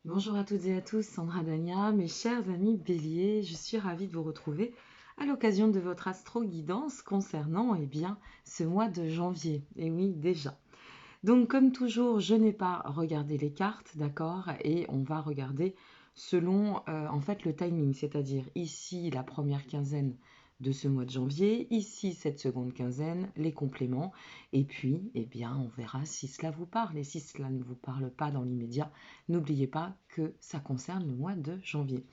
Bonjour à toutes et à tous, Sandra Dania, mes chers amis béliers, je suis ravie de vous retrouver à l'occasion de votre astro-guidance concernant ce mois de janvier. Et oui, déjà. Donc comme toujours, je n'ai pas regardé les cartes, d'accord, et on va regarder selon le timing, c'est-à-dire ici la première quinzaine de ce mois de janvier, ici cette seconde quinzaine, les compléments, et puis on verra si cela vous parle, et si cela ne vous parle pas dans l'immédiat, n'oubliez pas que ça concerne le mois de janvier.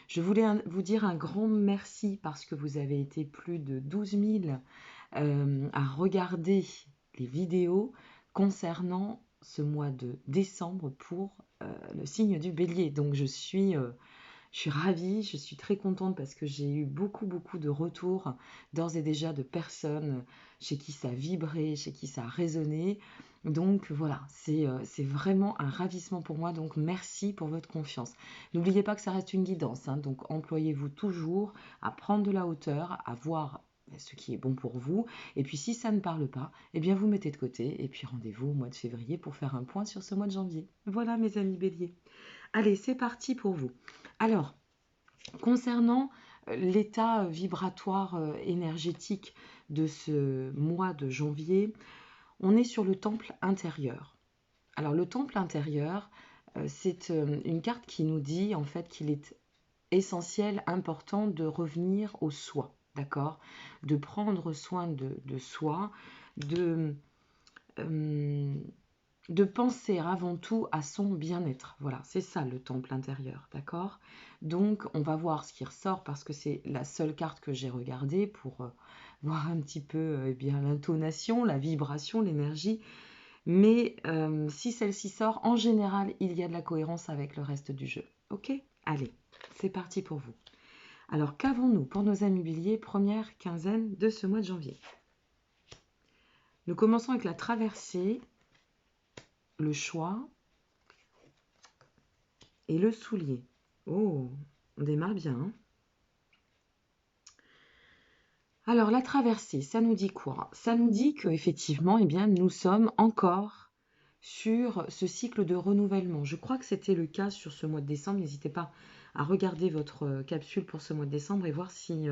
Je voulais vous dire un grand merci parce que vous avez été plus de 12 000 à regarder les vidéos concernant ce mois de décembre pour le signe du bélier. Donc je suis ravie, je suis très contente parce que j'ai eu beaucoup de retours d'ores et déjà de personnes chez qui ça a vibré, chez qui ça a résonné. Donc voilà, c'est vraiment un ravissement pour moi, donc merci pour votre confiance. N'oubliez pas que ça reste une guidance, hein, donc employez-vous toujours à prendre de la hauteur, à voir ce qui est bon pour vous, et puis si ça ne parle pas, eh bien vous mettez de côté, et puis rendez-vous au mois de février pour faire un point sur ce mois de janvier. Voilà mes amis béliers. Allez, c'est parti pour vous. Alors, concernant l'état vibratoire énergétique de ce mois de janvier, on est sur le temple intérieur. Alors le temple intérieur, c'est une carte qui nous dit en fait qu'il est essentiel, important de revenir au soi, d'accord? De prendre soin de soi, de, euh, de penser avant tout à son bien-être. Voilà, c'est ça le temple intérieur, d'accord? Donc, on va voir ce qui ressort parce que c'est la seule carte que j'ai regardée pour voir un petit peu l'intonation, la vibration, l'énergie. Mais si celle-ci sort, en général, il y a de la cohérence avec le reste du jeu. Ok? Allez, c'est parti pour vous. Alors, qu'avons-nous pour nos amis béliers, première quinzaine de ce mois de janvier? Nous commençons avec la traversée, le choix et le soulier. Oh, on démarre bien, hein. Alors, la traversée, ça nous dit quoi? Ça nous dit qu'effectivement, nous sommes encore sur ce cycle de renouvellement. Je crois que c'était le cas sur ce mois de décembre. N'hésitez pas à regarder votre capsule pour ce mois de décembre et voir si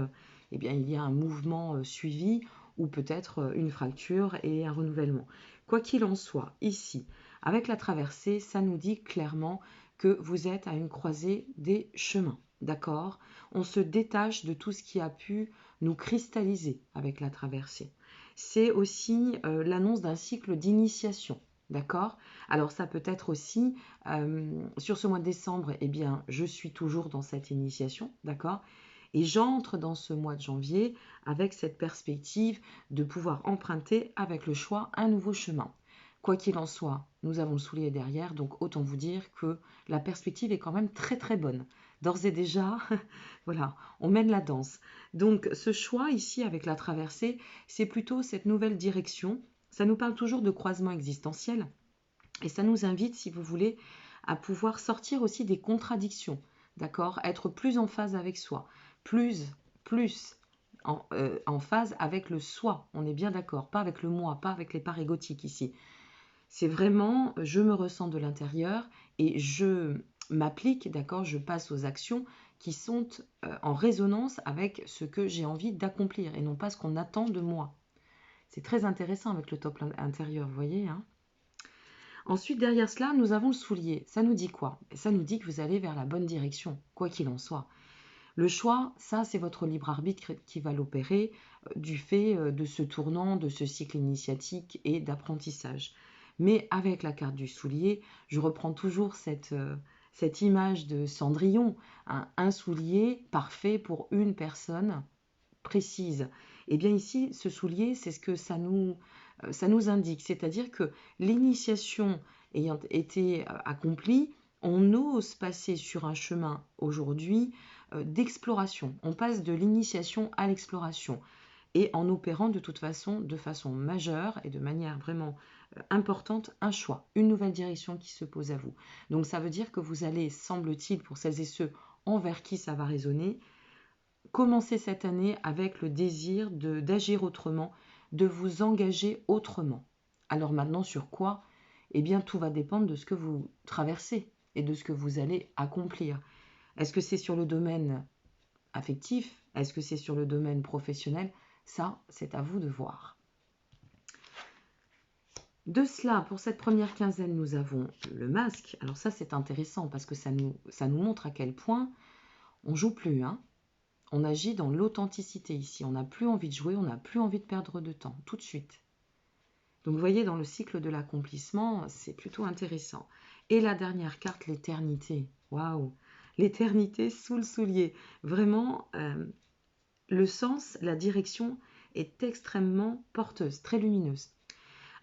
il y a un mouvement suivi ou peut-être une fracture et un renouvellement. Quoi qu'il en soit, ici, avec la traversée, ça nous dit clairement que vous êtes à une croisée des chemins. D'accord? On se détache de tout ce qui a pu nous cristalliser avec la traversée. C'est aussi l'annonce d'un cycle d'initiation. D'accord? Alors ça peut être aussi, sur ce mois de décembre, je suis toujours dans cette initiation, d'accord? Et j'entre dans ce mois de janvier avec cette perspective de pouvoir emprunter avec le choix un nouveau chemin. Quoi qu'il en soit, nous avons le soulier derrière, donc autant vous dire que la perspective est quand même très bonne. D'ores et déjà, voilà, on mène la danse. Donc ce choix ici avec la traversée, c'est plutôt cette nouvelle direction. Ça nous parle toujours de croisement existentiel et ça nous invite, si vous voulez, à pouvoir sortir aussi des contradictions, d'accord? Être plus en phase avec soi, plus en phase avec le soi, on est bien d'accord, pas avec le moi, pas avec les parts égotiques ici. C'est vraiment, je me ressens de l'intérieur et je m'applique, d'accord, je passe aux actions qui sont en résonance avec ce que j'ai envie d'accomplir et non pas ce qu'on attend de moi. C'est très intéressant avec le top intérieur, vous voyez, hein. Ensuite, derrière cela, nous avons le soulier. Ça nous dit quoi? Ça nous dit que vous allez vers la bonne direction, quoi qu'il en soit. Le choix, ça, c'est votre libre arbitre qui va l'opérer du fait de ce tournant, de ce cycle initiatique et d'apprentissage. Mais avec la carte du soulier, je reprends toujours cette image de Cendrillon, hein, un soulier parfait pour une personne précise. Et bien ici, ce soulier, c'est ce que ça nous indique, c'est-à-dire que l'initiation ayant été accomplie, on ose passer sur un chemin aujourd'hui d'exploration. On passe de l'initiation à l'exploration et en opérant de façon majeure et de manière vraiment importante un choix, une nouvelle direction qui se pose à vous. Donc ça veut dire que vous allez, semble-t-il, pour celles et ceux envers qui ça va résonner, commencer cette année avec le désir d'agir autrement, de vous engager autrement. Alors maintenant, sur quoi? Eh bien, tout va dépendre de ce que vous traversez. et de ce que vous allez accomplir. Est-ce que c'est sur le domaine affectif? Est-ce que c'est sur le domaine professionnel? Ça, c'est à vous de voir. De cela, pour cette première quinzaine, nous avons le masque. Alors ça, c'est intéressant parce que ça nous montre à quel point on joue plus, hein. On agit dans l'authenticité ici. On n'a plus envie de jouer, on n'a plus envie de perdre de temps, tout de suite. Donc vous voyez, dans le cycle de l'accomplissement, c'est plutôt intéressant. Et la dernière carte, l'éternité. Waouh! L'éternité sous le soulier. Vraiment, le sens, la direction est extrêmement porteuse, très lumineuse.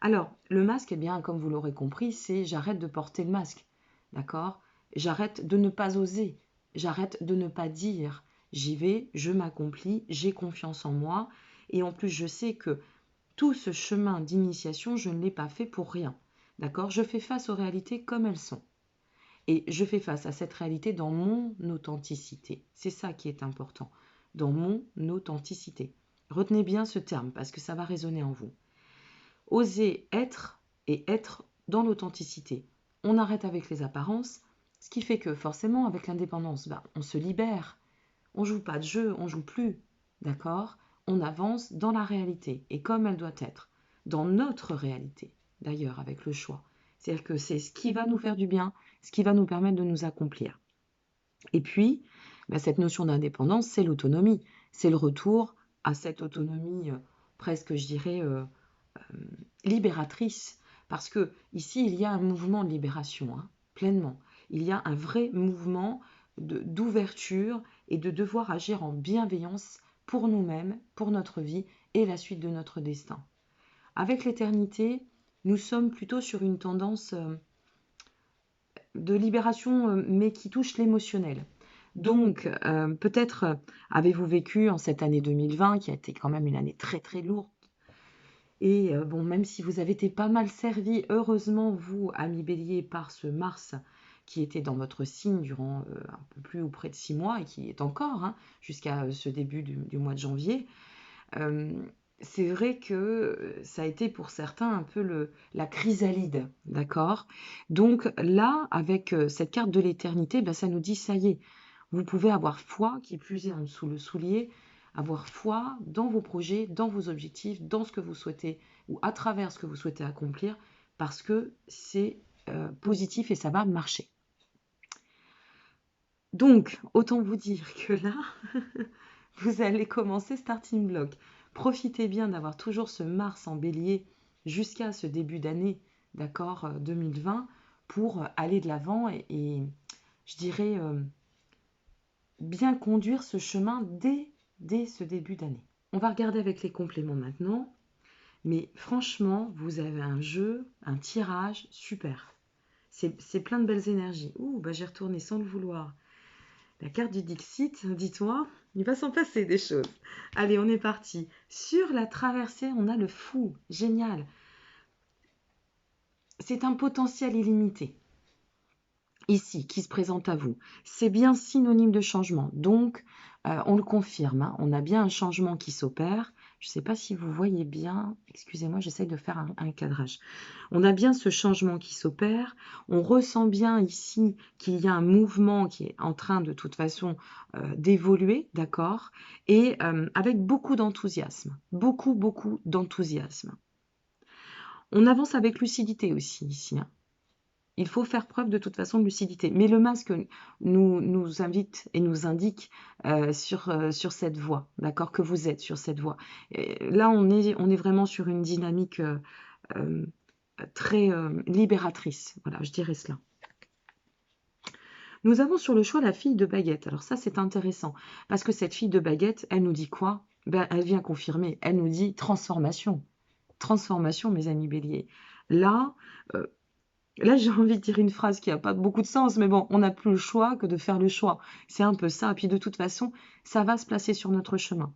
Alors, le masque, eh bien, comme vous l'aurez compris, c'est j'arrête de porter le masque. D'accord? J'arrête de ne pas oser. J'arrête de ne pas dire. J'y vais, je m'accomplis, j'ai confiance en moi. Et en plus, je sais que tout ce chemin d'initiation, je ne l'ai pas fait pour rien. D'accord? Je fais face aux réalités comme elles sont. Et je fais face à cette réalité dans mon authenticité. C'est ça qui est important. Dans mon authenticité. Retenez bien ce terme parce que ça va résonner en vous. Oser être et être dans l'authenticité. On arrête avec les apparences, ce qui fait que forcément avec l'indépendance, on se libère. On joue pas de jeu, on joue plus. D'accord? On avance dans la réalité et comme elle doit être. Dans notre réalité, d'ailleurs, avec le choix. C'est-à-dire que c'est ce qui va nous faire du bien, ce qui va nous permettre de nous accomplir. Et puis, cette notion d'indépendance, c'est l'autonomie. C'est le retour à cette autonomie presque, je dirais, libératrice. Parce que ici, il y a un mouvement de libération, hein, pleinement. Il y a un vrai mouvement d'ouverture et de devoir agir en bienveillance pour nous-mêmes, pour notre vie et la suite de notre destin. Avec l'éternité, nous sommes plutôt sur une tendance de libération, mais qui touche l'émotionnel. Donc, peut-être avez-vous vécu en cette année 2020, qui a été quand même une année très très lourde. Et bon, même si vous avez été pas mal servi, heureusement, vous, amis Bélier, par ce Mars qui était dans votre signe durant un peu plus ou près de 6 mois et qui est encore jusqu'à ce début du mois de janvier, c'est vrai que ça a été pour certains un peu la chrysalide, d'accord? Donc là, avec cette carte de l'éternité, ça nous dit, ça y est, vous pouvez avoir foi, qui plus est en dessous le soulier, avoir foi dans vos projets, dans vos objectifs, dans ce que vous souhaitez, ou à travers ce que vous souhaitez accomplir, parce que c'est positif et ça va marcher. Donc, autant vous dire que là, vous allez commencer Starting Block. Profitez bien d'avoir toujours ce Mars en bélier jusqu'à ce début d'année, d'accord, 2020, pour aller de l'avant et je dirais, bien conduire ce chemin dès ce début d'année. On va regarder avec les compléments maintenant, mais franchement, vous avez un jeu, un tirage super. C'est plein de belles énergies. Ouh, j'ai retourné sans le vouloir. La carte du Dixit, dis-toi, il va s'en passer des choses. Allez, on est parti. Sur la traversée, on a le fou. Génial. C'est un potentiel illimité. Ici, qui se présente à vous. C'est bien synonyme de changement. Donc, on le confirme. On a bien un changement qui s'opère. Je ne sais pas si vous voyez bien. Excusez-moi, j'essaye de faire un cadrage. On a bien ce changement qui s'opère. On ressent bien ici qu'il y a un mouvement qui est en train de toute façon d'évoluer, d'accord? Et avec beaucoup d'enthousiasme. Beaucoup, beaucoup d'enthousiasme. On avance avec lucidité aussi ici. Il faut faire preuve de toute façon de lucidité. Mais le masque nous invite et nous indique sur cette voie, d'accord, que vous êtes sur cette voie. Et là, on est vraiment sur une dynamique très libératrice. Voilà, je dirais cela. Nous avons sur le choix la fille de baguette. Alors ça, c'est intéressant. Parce que cette fille de baguette, elle nous dit quoi? Elle vient confirmer. Elle nous dit transformation. Transformation, mes amis béliers. Là, j'ai envie de dire une phrase qui n'a pas beaucoup de sens, mais bon, on n'a plus le choix que de faire le choix. C'est un peu ça. Et puis de toute façon, ça va se placer sur notre chemin.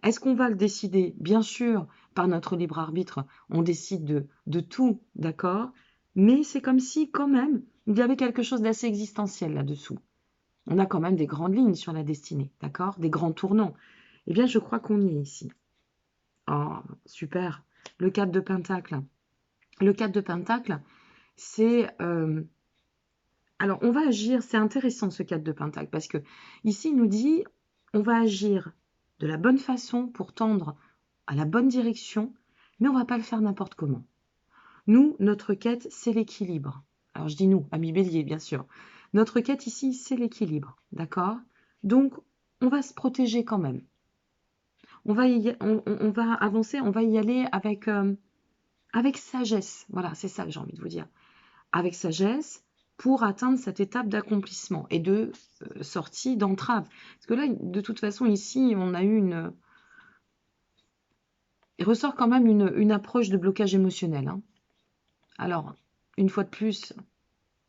Est-ce qu'on va le décider? Bien sûr, par notre libre arbitre, on décide de tout, d'accord? Mais c'est comme si, quand même, il y avait quelque chose d'assez existentiel là-dessous. On a quand même des grandes lignes sur la destinée, d'accord? Des grands tournants. Eh bien, je crois qu'on y est ici. Oh, super. Le 4 de Pentacle. Le 4 de Pentacle, c'est Alors, on va agir, c'est intéressant ce 4 de Pentacle, parce que ici, il nous dit, on va agir de la bonne façon pour tendre à la bonne direction, mais on va pas le faire n'importe comment. Nous, notre quête, c'est l'équilibre. Alors, je dis nous, amis bélier, bien sûr. Notre quête ici, c'est l'équilibre, d'accord? Donc, on va se protéger quand même. On va avancer, on va y aller avec sagesse. Voilà, c'est ça que j'ai envie de vous dire. Avec sagesse pour atteindre cette étape d'accomplissement et de sortie d'entrave. Parce que là, de toute façon, ici, on a eu une... Il ressort quand même une approche de blocage émotionnel, hein. Alors, une fois de plus,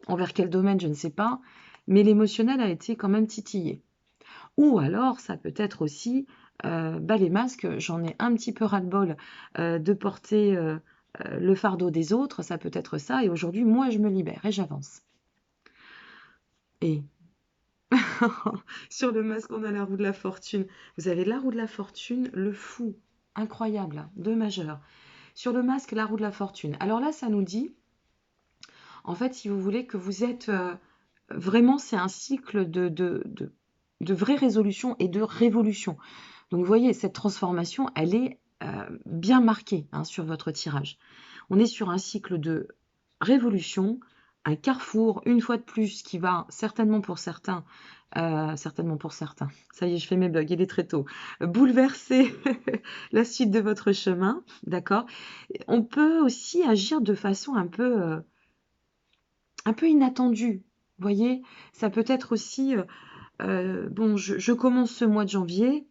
envers quel domaine, je ne sais pas, mais l'émotionnel a été quand même titillé. Ou alors, ça peut être aussi, les masques, j'en ai un petit peu ras-le-bol de porter le fardeau des autres, ça peut être ça, et aujourd'hui, moi, je me libère et j'avance. Et sur le masque, on a la roue de la fortune. Vous avez la roue de la fortune, le fou, incroyable, hein, 2 majeurs. Sur le masque, la roue de la fortune. Alors là, ça nous dit, en fait, si vous voulez, que vous êtes vraiment, c'est un cycle de vraie résolution et de révolution. Donc, vous voyez, cette transformation, elle est bien marquée, hein, sur votre tirage. On est sur un cycle de révolution, un carrefour, une fois de plus, qui va certainement pour certains, ça y est, je fais mes bugs, il est très tôt, bouleverser la suite de votre chemin, d'accord? On peut aussi agir de façon un peu inattendue, vous voyez? Ça peut être aussi, bon, je commence ce mois de janvier,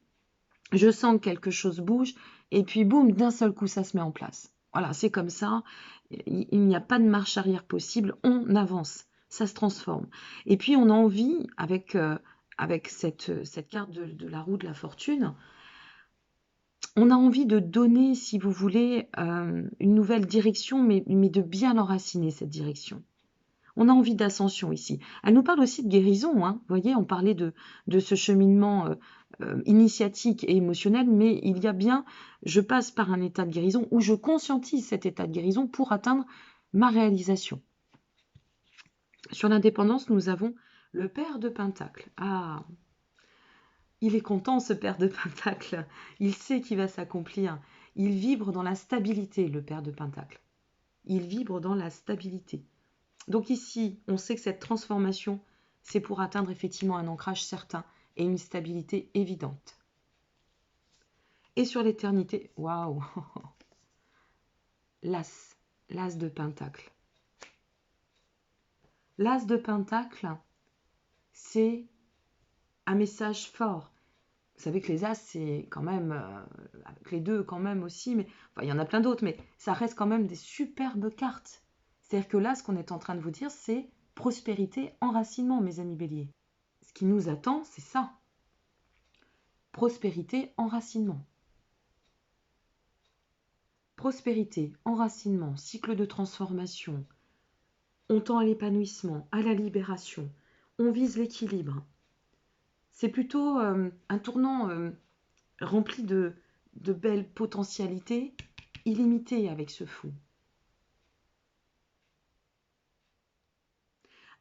je sens que quelque chose bouge, et puis boum, d'un seul coup, ça se met en place. Voilà, c'est comme ça, il n'y a pas de marche arrière possible, on avance, ça se transforme. Et puis on a envie, avec cette carte de la roue de la fortune, on a envie de donner, si vous voulez, une nouvelle direction, mais de bien l'enraciner, cette direction. On a envie d'ascension ici. Elle nous parle aussi de guérison, hein. Vous voyez, on parlait de ce cheminement initiatique et émotionnel, mais il y a bien, je passe par un état de guérison où je conscientise cet état de guérison pour atteindre ma réalisation. Sur l'indépendance, nous avons le père de Pentacle. Ah, il est content ce père de Pentacle. Il sait qu'il va s'accomplir. Il vibre dans la stabilité, le père de Pentacle. Il vibre dans la stabilité. Donc ici, on sait que cette transformation, c'est pour atteindre effectivement un ancrage certain et une stabilité évidente. Et sur l'éternité, waouh, l'as, l'as de Pentacle. L'as de Pentacle, c'est un message fort. Vous savez que les as, c'est quand même, avec les deux quand même aussi, mais enfin, il y en a plein d'autres, mais ça reste quand même des superbes cartes. C'est-à-dire que là, ce qu'on est en train de vous dire, c'est prospérité, enracinement, mes amis béliers. Ce qui nous attend, c'est ça. Prospérité, enracinement. Prospérité, enracinement, cycle de transformation. On tend à l'épanouissement, à la libération. On vise l'équilibre. C'est plutôt un tournant rempli de belles potentialités illimitées avec ce fou.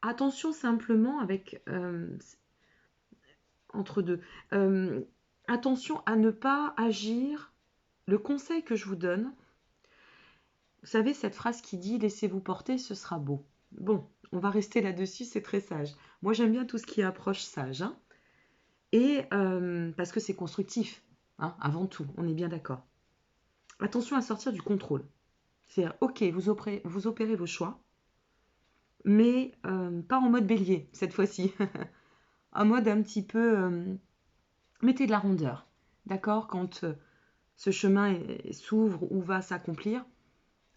Attention simplement avec entre deux. Attention à ne pas agir. Le conseil que je vous donne, vous savez cette phrase qui dit « laissez-vous porter, ce sera beau ». Bon, on va rester là-dessus, c'est très sage. Moi, j'aime bien tout ce qui est approche sage, hein. Et parce que c'est constructif, hein, avant tout, on est bien d'accord. Attention à sortir du contrôle. C'est-à-dire, ok, vous opérez vos choix, mais pas en mode bélier, cette fois-ci. En mode un petit peu... mettez de la rondeur, d'accord? Quand ce chemin s'ouvre ou va s'accomplir,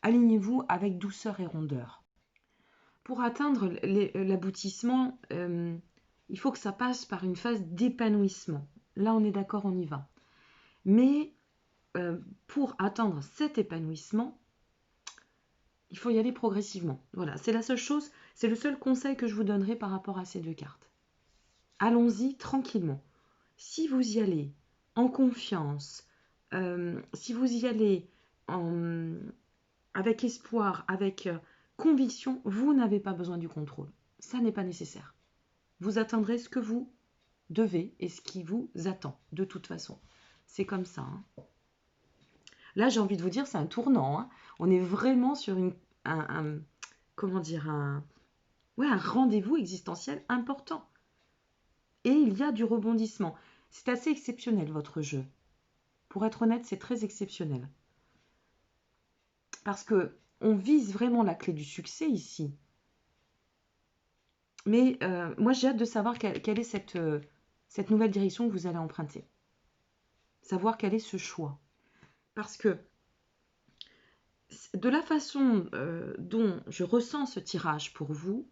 alignez-vous avec douceur et rondeur. Pour atteindre l'aboutissement, il faut que ça passe par une phase d'épanouissement. Là, on est d'accord, on y va. Mais pour atteindre cet épanouissement, il faut y aller progressivement. Voilà, c'est la seule chose, c'est le seul conseil que je vous donnerai par rapport à ces deux cartes. Allons-y tranquillement. Si vous y allez en confiance, si vous y allez avec espoir, avec conviction, vous n'avez pas besoin du contrôle. ça n'est pas nécessaire. Vous atteindrez ce que vous devez et ce qui vous attend, de toute façon. C'est comme ça. Hein. Là, j'ai envie de vous dire, c'est un tournant. Hein. On est vraiment sur comment dire, un rendez-vous existentiel important. Et il y a du rebondissement. C'est assez exceptionnel, votre jeu. Pour être honnête, c'est très exceptionnel. Parce que on vise vraiment la clé du succès ici. Mais moi, j'ai hâte de savoir quelle est cette nouvelle direction que vous allez emprunter. Savoir quel est ce choix. Parce que de la façon dont je ressens ce tirage pour vous,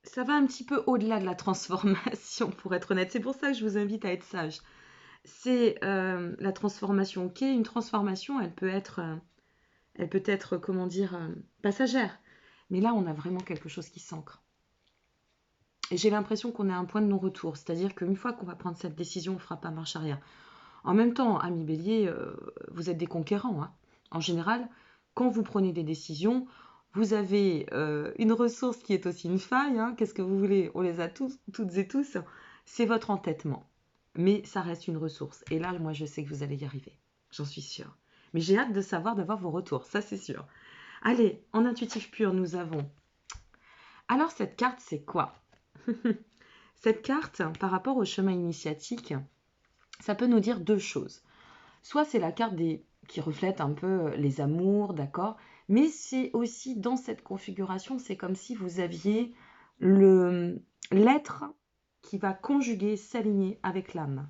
ça va un petit peu au-delà de la transformation, pour être honnête. C'est pour ça que je vous invite à être sage. C'est la transformation. Ok, une transformation, elle peut être, comment dire, passagère. Mais là, on a vraiment quelque chose qui s'ancre. Et j'ai l'impression qu'on est à un point de non-retour. C'est-à-dire qu'une fois qu'on va prendre cette décision, on ne fera pas marche arrière. En même temps, amis bélier, vous êtes des conquérants. Hein. En général, quand vous prenez des décisions, vous avez une ressource qui est aussi une faille. Hein. Qu'est-ce que vous voulez? On les a toutes et tous. C'est votre entêtement. Mais ça reste une ressource. Et là, moi, je sais que vous allez y arriver. J'en suis sûre. Mais j'ai hâte d'avoir vos retours. Ça, c'est sûr. Allez, en intuitif pur, nous avons... Alors, cette carte, c'est quoi? Cette carte, par rapport au chemin initiatique, ça peut nous dire deux choses. Soit c'est la carte qui reflète un peu les amours, d'accord? Mais c'est aussi dans cette configuration, c'est comme si vous aviez l'être qui va conjuguer, s'aligner avec l'âme.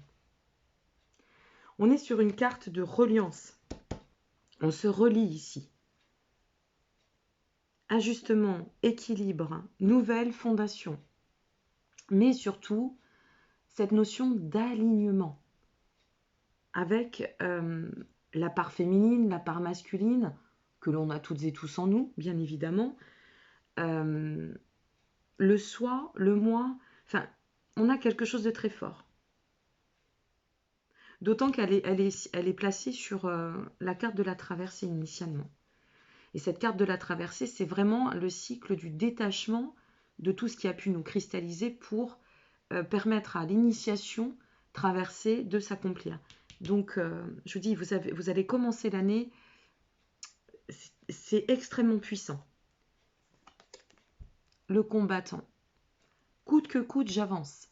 On est sur une carte de reliance. On se relie ici. Ajustement, équilibre, nouvelle fondation. Mais surtout, cette notion d'alignement avec la part féminine, la part masculine, que l'on a toutes et tous en nous, bien évidemment, le soi, le moi, enfin, on a quelque chose de très fort. D'autant qu'elle est placée sur la carte de la traversée initialement. Et cette carte de la traversée, c'est vraiment le cycle du détachement de tout ce qui a pu nous cristalliser pour permettre à l'initiation traversée de s'accomplir. Donc, je vous dis, vous allez commencer l'année, c'est extrêmement puissant. Le combattant. Coûte que coûte, j'avance.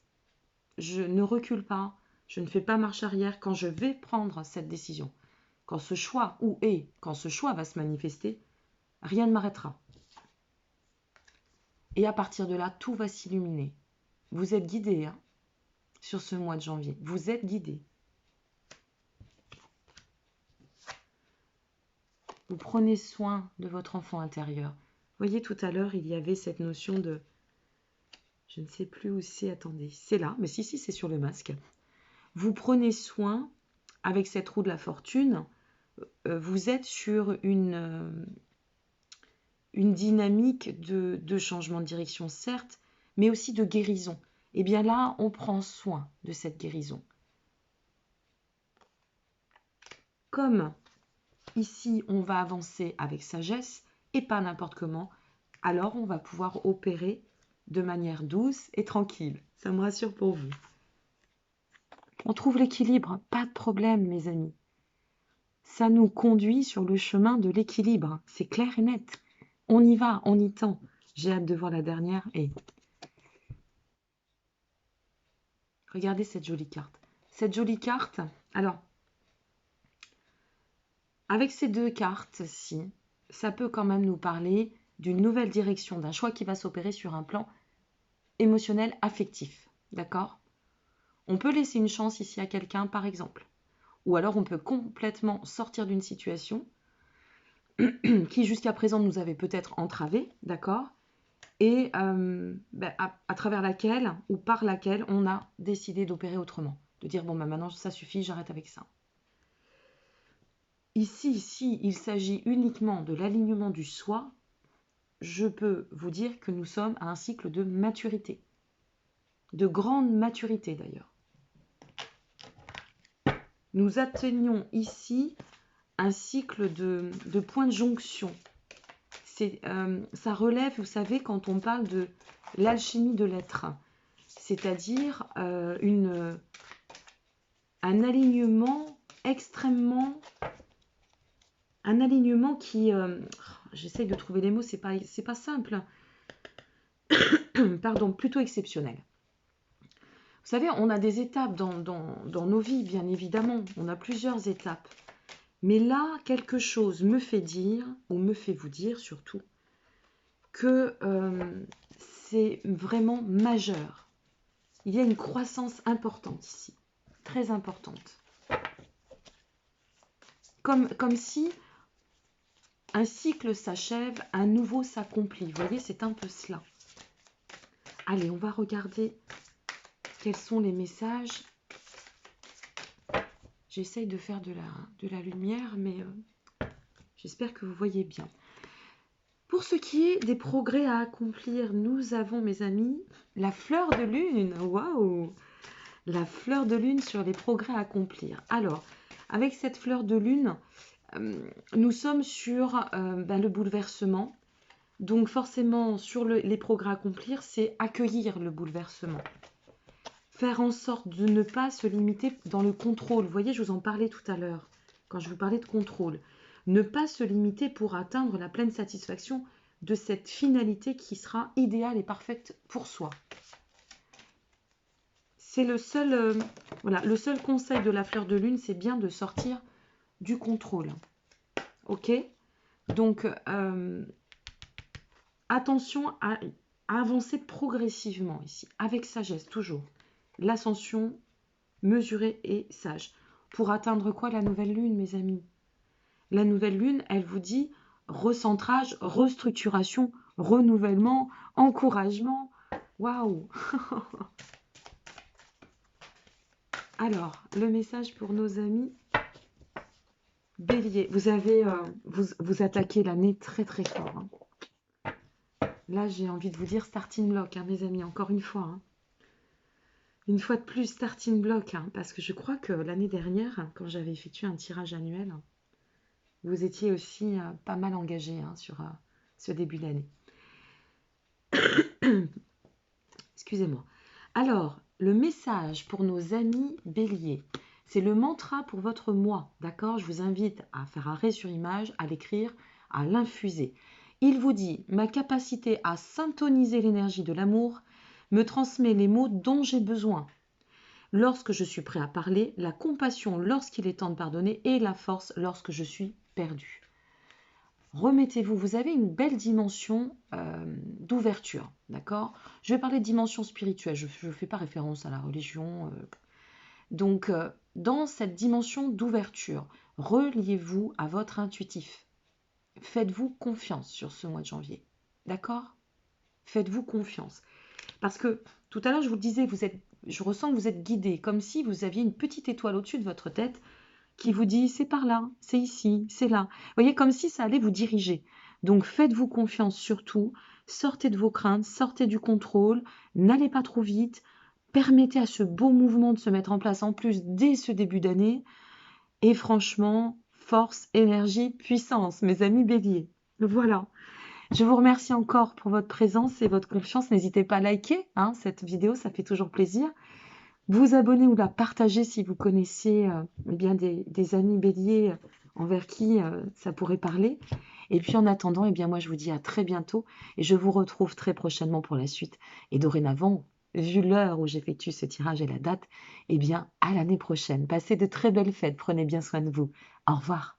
Je ne recule pas, je ne fais pas marche arrière quand je vais prendre cette décision. Quand ce choix, quand ce choix va se manifester, rien ne m'arrêtera. Et à partir de là, tout va s'illuminer. Vous êtes guidés hein, sur ce mois de janvier. Vous êtes guidés. Vous prenez soin de votre enfant intérieur. Vous voyez, tout à l'heure, il y avait cette notion de... Je ne sais plus où c'est, attendez. C'est là, mais si, c'est sur le masque. Vous prenez soin, avec cette roue de la fortune, vous êtes sur une dynamique de changement de direction, certes, mais aussi de guérison. Et bien là, on prend soin de cette guérison. Comme ici, on va avancer avec sagesse et pas n'importe comment, alors on va pouvoir opérer de manière douce et tranquille. Ça me rassure pour vous. On trouve l'équilibre, pas de problème, mes amis. Ça nous conduit sur le chemin de l'équilibre, c'est clair et net. On y va, on y tend. J'ai hâte de voir la dernière et... Regardez cette jolie carte. Cette jolie carte, alors, avec ces deux cartes-ci, ça peut quand même nous parler d'une nouvelle direction, d'un choix qui va s'opérer sur un plan émotionnel, affectif. D'accord? On peut laisser une chance ici à quelqu'un, par exemple. Ou alors on peut complètement sortir d'une situation qui jusqu'à présent nous avait peut-être entravé, d'accord? Et à travers laquelle ou par laquelle on a décidé d'opérer autrement. De dire, bon, maintenant ça suffit, j'arrête avec ça. Ici, il s'agit uniquement de l'alignement du soi. Je peux vous dire que nous sommes à un cycle de maturité. De grande maturité d'ailleurs. Nous atteignons ici un cycle de points de jonction. ça relève, vous savez, quand on parle de l'alchimie de l'être, c'est-à-dire un alignement extrêmement, un alignement qui, j'essaye de trouver les mots, c'est pas simple, pardon, plutôt exceptionnel. Vous savez, on a des étapes dans nos vies, bien évidemment, on a plusieurs étapes. Mais là, quelque chose me fait dire, ou me fait vous dire surtout, que c'est vraiment majeur. Il y a une croissance importante ici, très importante. Comme si un cycle s'achève, un nouveau s'accomplit. Vous voyez, c'est un peu cela. Allez, on va regarder quels sont les messages. J'essaye de faire de la lumière, mais j'espère que vous voyez bien. Pour ce qui est des progrès à accomplir, nous avons, mes amis, la fleur de lune. Waouh! La fleur de lune sur les progrès à accomplir. Alors, avec cette fleur de lune, nous sommes sur le bouleversement. Donc, forcément, sur les progrès à accomplir, c'est accueillir le bouleversement. Faire en sorte de ne pas se limiter dans le contrôle. Vous voyez, je vous en parlais tout à l'heure, quand je vous parlais de contrôle. Ne pas se limiter pour atteindre la pleine satisfaction de cette finalité qui sera idéale et parfaite pour soi. C'est le seul conseil de la fleur de lune, c'est bien de sortir du contrôle. Ok? Donc, attention à avancer progressivement ici, avec sagesse toujours. L'ascension mesurée et sage. Pour atteindre quoi la nouvelle lune, mes amis? La nouvelle lune, elle vous dit recentrage, restructuration, renouvellement, encouragement. Waouh! Alors, le message pour nos amis Bélier. Vous avez, vous attaquez l'année très très fort. Hein. Là, j'ai envie de vous dire starting block, hein, mes amis, encore une fois. Hein. Une fois de plus, starting block, hein, parce que je crois que l'année dernière, quand j'avais effectué un tirage annuel, vous étiez aussi pas mal engagé hein, sur ce début d'année. Excusez-moi. Alors, le message pour nos amis Bélier, c'est le mantra pour votre moi, d'accord? Je vous invite à faire arrêt sur image, à l'écrire, à l'infuser. Il vous dit, ma capacité à syntoniser l'énergie de l'amour me transmet les mots dont j'ai besoin. Lorsque je suis prêt à parler, la compassion lorsqu'il est temps de pardonner et la force lorsque je suis perdu. Remettez-vous, vous avez une belle dimension d'ouverture, d'accord? Je vais parler de dimension spirituelle, je ne fais pas référence à la religion. Donc, dans cette dimension d'ouverture, reliez-vous à votre intuitif. Faites-vous confiance sur ce mois de janvier, d'accord? Faites-vous confiance. Parce que, tout à l'heure, je vous le disais, je ressens que vous êtes guidé, comme si vous aviez une petite étoile au-dessus de votre tête qui vous dit c'est par là, c'est ici, c'est là. Vous voyez, comme si ça allait vous diriger. Donc faites-vous confiance surtout, sortez de vos craintes, sortez du contrôle, n'allez pas trop vite, permettez à ce beau mouvement de se mettre en place en plus dès ce début d'année. Et franchement, force, énergie, puissance, mes amis béliers. Voilà. Je vous remercie encore pour votre présence et votre confiance. N'hésitez pas à liker hein, cette vidéo, ça fait toujours plaisir. Vous abonner ou la partager si vous connaissez bien des amis béliers envers qui ça pourrait parler. Et puis en attendant, eh bien moi je vous dis à très bientôt et je vous retrouve très prochainement pour la suite. Et dorénavant, vu l'heure où j'effectue ce tirage et la date, eh bien à l'année prochaine. Passez de très belles fêtes, prenez bien soin de vous. Au revoir.